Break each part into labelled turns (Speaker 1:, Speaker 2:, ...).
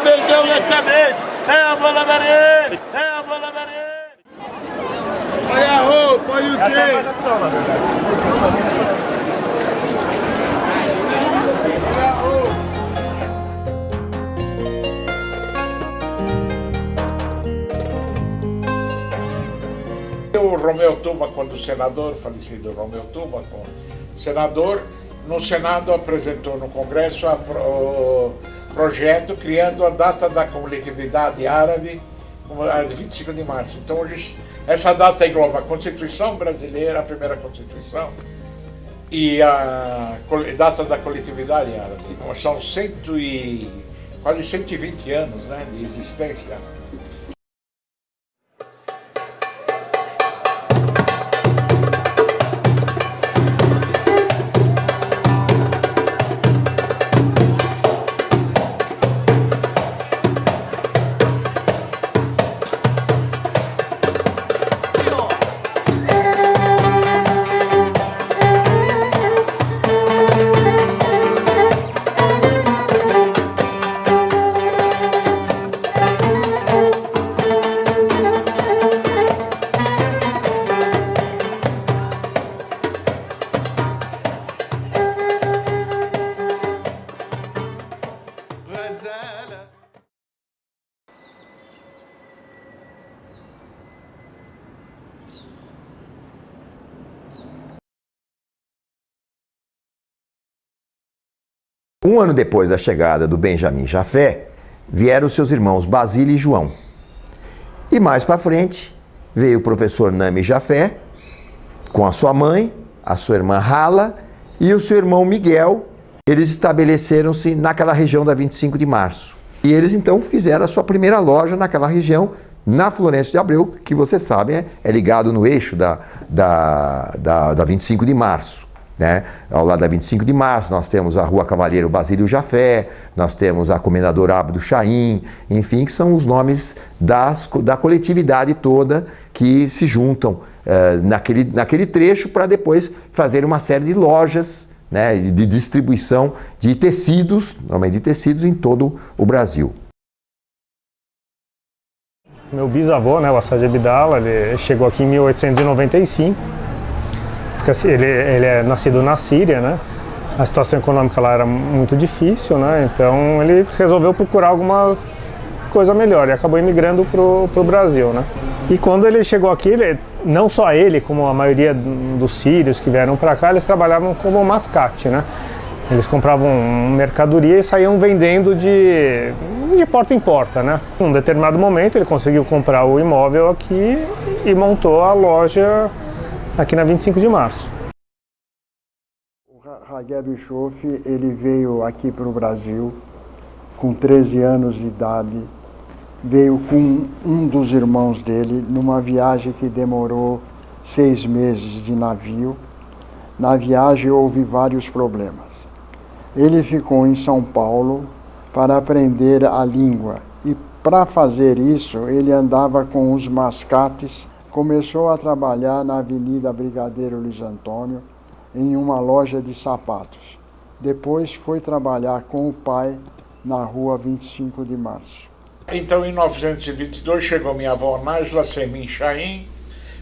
Speaker 1: Beijão dessa vez. É a bola Maria. É a bola Maria. Olha a roupa, olha o quê? O Romeu Tuma, quando senador, falecido Romeu Tuma, senador, no Senado apresentou no Congresso o projeto criando a data da coletividade árabe, a 25 de março. Então hoje essa data engloba a Constituição brasileira, a primeira Constituição, e a data da coletividade árabe. São quase 120 anos, né, de existência.
Speaker 2: Um ano depois da chegada do Benjamin Jafé, vieram seus irmãos Basílio e João. E mais para frente, veio o professor Nami Jafé, com a sua mãe, a sua irmã Hala e o seu irmão Miguel. Eles estabeleceram-se naquela região da 25 de março. E eles então fizeram a sua primeira loja naquela região, na Florencio de Abreu, que vocês sabem é ligado no eixo da 25 de março. Né? Ao lado da 25 de março, nós temos a Rua Cavalheiro Basílio Jafé, nós temos a Comendador Abdo Chaim, enfim, que são os nomes da coletividade toda que se juntam naquele trecho para depois fazer uma série de lojas, né, de distribuição de tecidos, normalmente de tecidos em todo o Brasil.
Speaker 3: Meu bisavô, né, o Assad Abdallah, ele chegou aqui em 1895. Ele é nascido na Síria, né? A situação econômica lá era muito difícil, né? Então ele resolveu procurar alguma coisa melhor e acabou imigrando pro Brasil, né? E quando ele chegou aqui, não só ele, como a maioria dos sírios que vieram para cá, eles trabalhavam como mascate, né? Eles compravam mercadoria e saíam vendendo de porta em porta, né? Em um determinado momento ele conseguiu comprar o imóvel aqui e montou a loja aqui na 25 de março.
Speaker 4: O Hageb Bischoff, ele veio aqui para o Brasil com 13 anos de idade, veio com um dos irmãos dele numa viagem que demorou 6 meses de navio. Na viagem houve vários problemas. Ele ficou em São Paulo para aprender a língua e para fazer isso ele andava com os mascates. Começou a trabalhar na Avenida Brigadeiro Luiz Antônio, em uma loja de sapatos. Depois foi trabalhar com o pai na Rua 25 de Março.
Speaker 1: Então, em 1922, chegou minha avó Nájila Semin Chaim,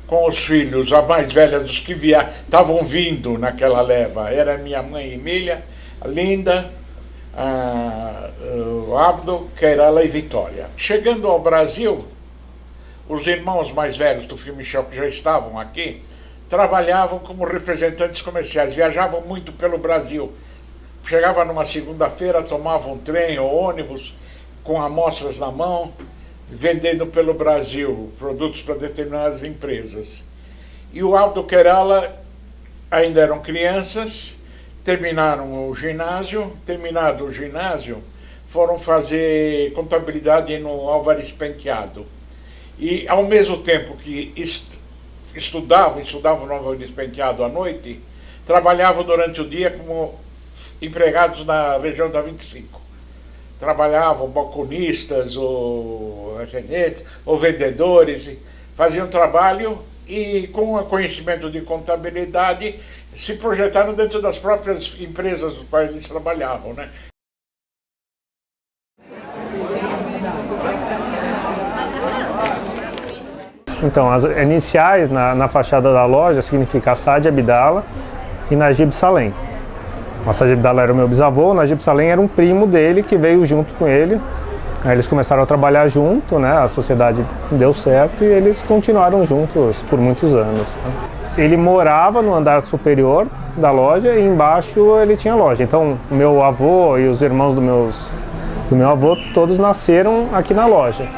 Speaker 1: com os filhos, a mais velha dos que estavam vindo naquela leva. Era minha mãe Emília, a Linda, o Abdo, Queirala e Vitória. Chegando ao Brasil, os irmãos mais velhos do filme Michel, que já estavam aqui, trabalhavam como representantes comerciais, viajavam muito pelo Brasil. Chegava numa segunda-feira, tomavam um trem ou ônibus com amostras na mão, vendendo pelo Brasil produtos para determinadas empresas. E o Abdo Queirala ainda eram crianças, terminaram o ginásio, terminado o ginásio, foram fazer contabilidade no Álvares Penteado. E, ao mesmo tempo que estudavam no Álvares Penteado à noite, trabalhavam durante o dia como empregados na região da 25. Trabalhavam balconistas, ou atendentes, ou vendedores, faziam trabalho e, com o conhecimento de contabilidade, se projetaram dentro das próprias empresas dos quais eles trabalhavam, né?
Speaker 3: Então, as iniciais na fachada da loja significa Assad Abdallah e Najib Salem. O Assad Abdallah era o meu bisavô, o Najib Salem era um primo dele que veio junto com ele. Aí eles começaram a trabalhar junto, né? A sociedade deu certo e eles continuaram juntos por muitos anos. Ele morava no andar superior da loja e embaixo ele tinha loja. Então, o meu avô e os irmãos do meu avô todos nasceram aqui na loja.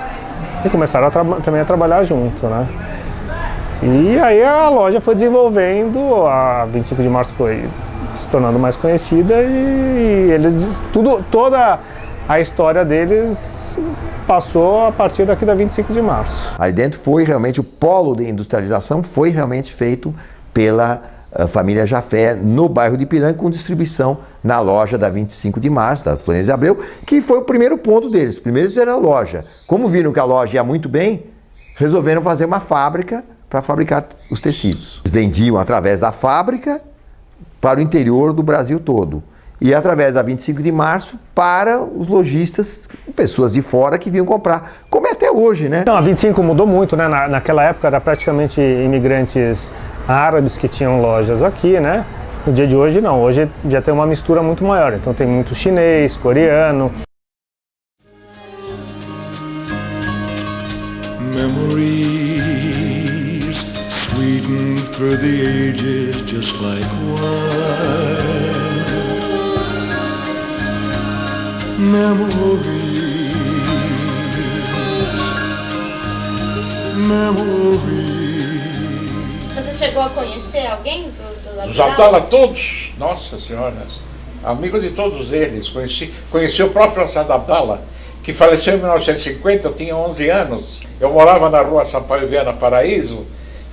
Speaker 3: E começaram também a trabalhar junto, né? E aí a loja foi desenvolvendo, a 25 de março foi se tornando mais conhecida e eles, toda a história deles passou a partir daqui da 25 de março.
Speaker 2: Ali dentro foi realmente o polo de industrialização, foi realmente feito pela família Jafé no bairro de Ipiranga, com distribuição na loja da 25 de março, da Florencio de Abreu, que foi o primeiro ponto deles. Primeiro eles fizeram a loja. Como viram que a loja ia muito bem, resolveram fazer uma fábrica para fabricar os tecidos. Eles vendiam através da fábrica para o interior do Brasil todo. E através da 25 de março para os lojistas, pessoas de fora que vinham comprar, como é até hoje, né?
Speaker 3: Então, a 25 mudou muito, né? Naquela época era praticamente imigrantes árabes que tinham lojas aqui, né? No dia de hoje não, hoje já tem uma mistura muito maior, então tem muito chinês, coreano.
Speaker 5: Memories sweeten through the ages just like wine. Memories.
Speaker 6: Você chegou a conhecer alguém do
Speaker 1: Os Abdallah todos, nossa senhora, amigo de todos eles. Conheci o próprio Assad Abdallah, que faleceu em 1950, eu tinha 11 anos. Eu morava na rua Sampaio Viana Paraíso,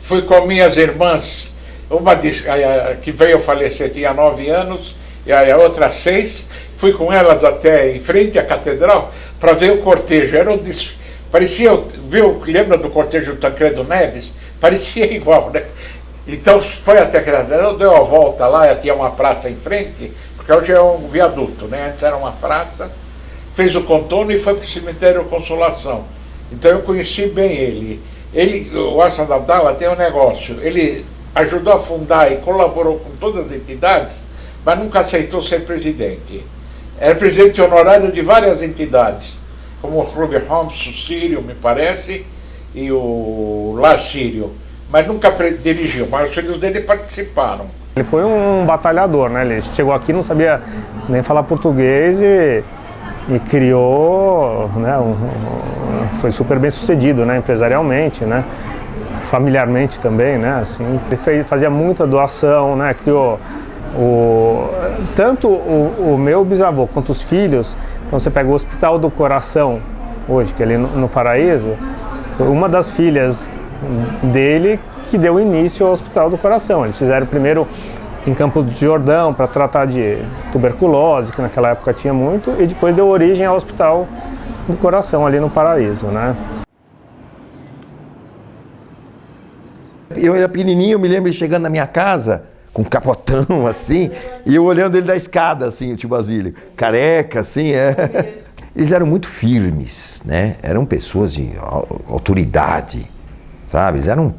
Speaker 1: fui com minhas irmãs, uma que veio a falecer tinha 9 anos, e a outra 6, fui com elas até em frente à catedral para ver o cortejo. Parecia, lembra do cortejo do Tancredo Neves? Parecia igual, né? Então foi até a catedral, deu a volta lá, tinha uma praça em frente, porque hoje é um viaduto, né? Antes era uma praça, fez o contorno e foi para o cemitério Consolação. Então eu conheci bem ele. O Assad Abdallah tem um negócio, ele ajudou a fundar e colaborou com todas as entidades, mas nunca aceitou ser presidente. Era presidente honorário de várias entidades, como o Clube Homs, o Sírio, me parece, e o Lar Sírio, mas nunca dirigiu, mas os filhos dele participaram.
Speaker 3: Ele foi um batalhador, né? Ele chegou aqui, não sabia nem falar português e criou, né? Foi super bem sucedido, né? Empresarialmente, né? Familiarmente também, né? Assim, ele fazia muita doação, né? Criou tanto o meu bisavô quanto os filhos. Então você pega o Hospital do Coração, hoje, que é ali no Paraíso, uma das filhas dele que deu início ao Hospital do Coração. Eles fizeram primeiro em Campos do Jordão para tratar de tuberculose, que naquela época tinha muito, e depois deu origem ao Hospital do Coração ali no Paraíso, né?
Speaker 2: Eu era pequenininho, eu me lembro de chegando na minha casa com um capotão assim, e eu olhando ele da escada, assim, o tio Basílio, careca, assim, Eles eram muito firmes, né? Eram pessoas de autoridade, sabe? Eles eram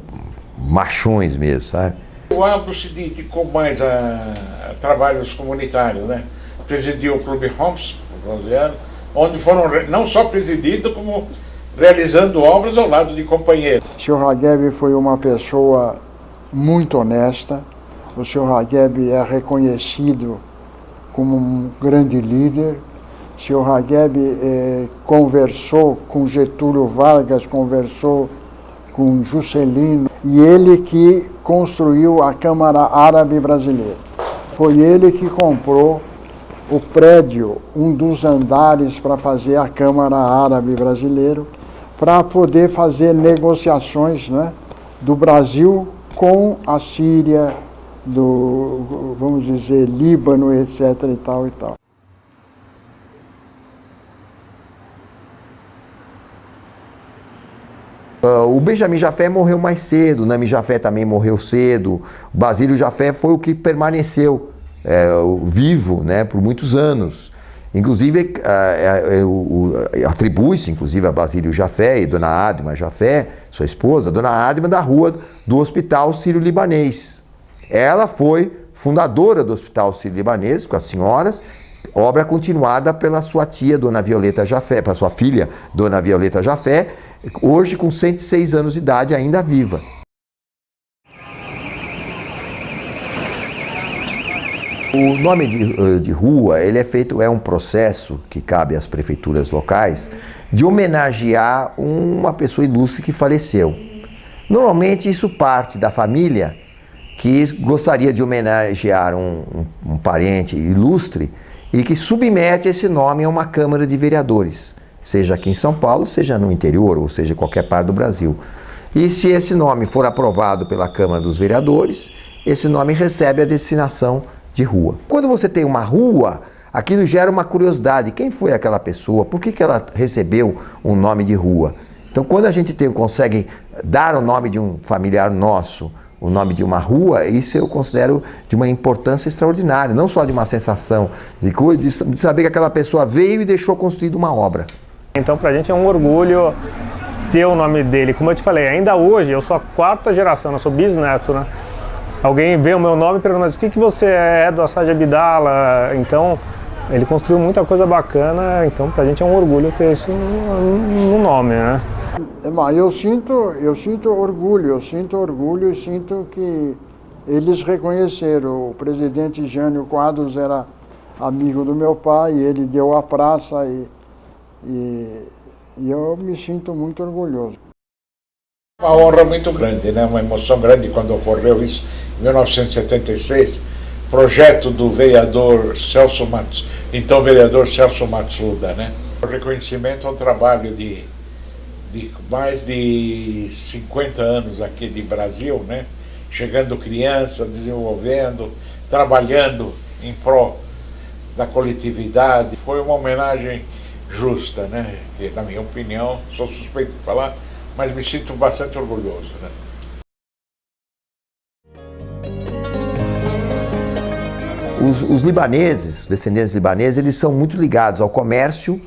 Speaker 2: machões mesmo, sabe?
Speaker 1: O Abdo se dedicou mais a trabalhos comunitários, né? Presidiu o Clube Homs, por 11 anos, onde foram não só presididos, como realizando obras ao lado de companheiros.
Speaker 4: O Sr. Hageb foi uma pessoa muito honesta. O Sr. Hageb é reconhecido como um grande líder. O Sr. Hageb conversou com Getúlio Vargas, conversou com Juscelino, e ele que construiu a Câmara Árabe Brasileira. Foi ele que comprou o prédio, um dos andares para fazer a Câmara Árabe Brasileira, para poder fazer negociações, né, do Brasil com a Síria, vamos dizer, Líbano, etc. e tal e tal.
Speaker 2: O Benjamin Jafé morreu mais cedo, o Nami Jafé também morreu cedo, o Basílio Jafé foi o que permaneceu vivo, né, por muitos anos. Inclusive, atribui-se inclusive a Basílio Jafé e Dona Adma Jafé, sua esposa, Dona Adma, da rua do Hospital Sírio-Libanês. Ela foi fundadora do Hospital Sírio-Libanês, com as senhoras, obra continuada pela sua tia, Dona Violeta Jafé, pela sua filha, Dona Violeta Jafé, hoje com 106 anos de idade, ainda viva. O nome de rua, ele é um processo que cabe às prefeituras locais de homenagear uma pessoa ilustre que faleceu. Normalmente isso parte da família que gostaria de homenagear um parente ilustre e que submete esse nome a uma Câmara de Vereadores, seja aqui em São Paulo, seja no interior, ou seja, em qualquer parte do Brasil. E se esse nome for aprovado pela Câmara dos Vereadores, esse nome recebe a destinação de rua. Quando você tem uma rua, aquilo gera uma curiosidade. Quem foi aquela pessoa? Por que ela recebeu um nome de rua? Então, quando a gente consegue dar o nome de um familiar nosso, o nome de uma rua, isso eu considero de uma importância extraordinária, não só de uma sensação de saber que aquela pessoa veio e deixou construída uma obra.
Speaker 3: Então, pra gente é um orgulho ter o nome dele. Como eu te falei, ainda hoje, eu sou a 4ª geração, eu sou bisneto, né? Alguém vê o meu nome e pergunta, mas o que você é do Assad Abdallah? Então, ele construiu muita coisa bacana, então pra gente é um orgulho ter isso no nome, né?
Speaker 4: Eu sinto orgulho e sinto que eles reconheceram. O presidente Jânio Quadros era amigo do meu pai, ele deu a praça e eu me sinto muito orgulhoso.
Speaker 1: Uma honra muito grande, né? Uma emoção grande quando ocorreu isso em 1976, projeto do vereador Celso Matsuda, então vereador Celso Matsuda, né? O reconhecimento ao trabalho de mais de 50 anos aqui de Brasil, né? Chegando criança, desenvolvendo, trabalhando em prol da coletividade. Foi uma homenagem justa, né? Que, na minha opinião, sou suspeito de falar, mas me sinto bastante orgulhoso, né?
Speaker 2: Os libaneses, os descendentes libaneses, eles são muito ligados ao comércio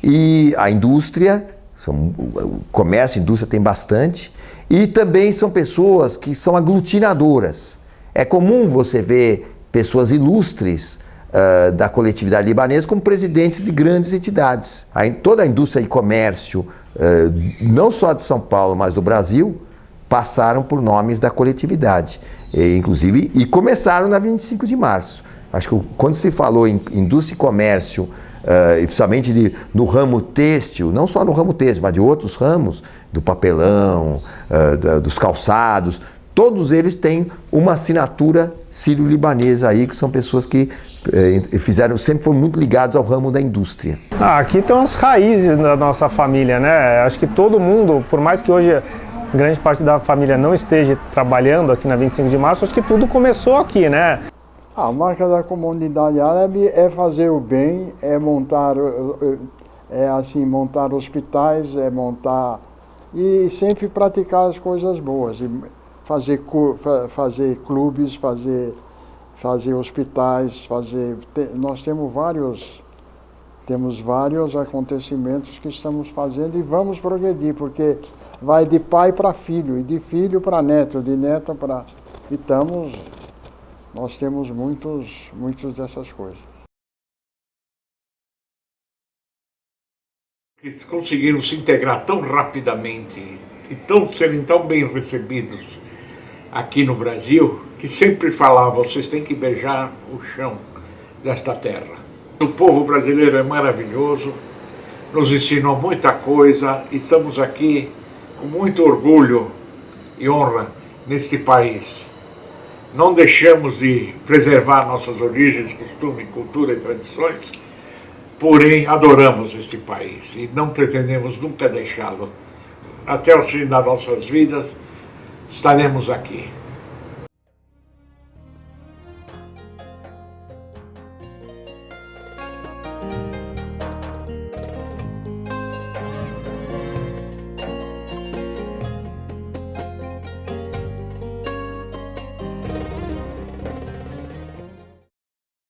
Speaker 2: e à indústria. O comércio e indústria tem bastante. E também são pessoas que são aglutinadoras. É comum você ver pessoas ilustres da coletividade libanesa como presidentes de grandes entidades. Toda a indústria e comércio, não só de São Paulo, mas do Brasil, passaram por nomes da coletividade. Inclusive, e começaram na 25 de março. Acho que quando se falou em indústria e comércio, e principalmente no ramo têxtil, não só no ramo têxtil, mas de outros ramos, do papelão, dos calçados, todos eles têm uma assinatura sírio-libanesa aí, que são pessoas que sempre foram muito ligados ao ramo da indústria.
Speaker 3: Aqui estão as raízes da nossa família, né? Acho que todo mundo, por mais que hoje grande parte da família não esteja trabalhando aqui na 25 de março, acho que tudo começou aqui, né?
Speaker 4: A marca da comunidade árabe é fazer o bem, é montar hospitais, montar e sempre praticar as coisas boas, e fazer clubes, fazer hospitais, nós temos vários acontecimentos que estamos fazendo e vamos progredir, porque vai de pai para filho, e de filho para neto, de neto para... Nós temos muitos dessas coisas.
Speaker 1: Eles conseguiram se integrar tão rapidamente e serem tão bem recebidos aqui no Brasil, que sempre falavam, vocês têm que beijar o chão desta terra. O povo brasileiro é maravilhoso, nos ensinou muita coisa, estamos aqui com muito orgulho e honra neste país. Não deixamos de preservar nossas origens, costumes, cultura e tradições, porém adoramos este país e não pretendemos nunca deixá-lo. Até o fim das nossas vidas estaremos aqui.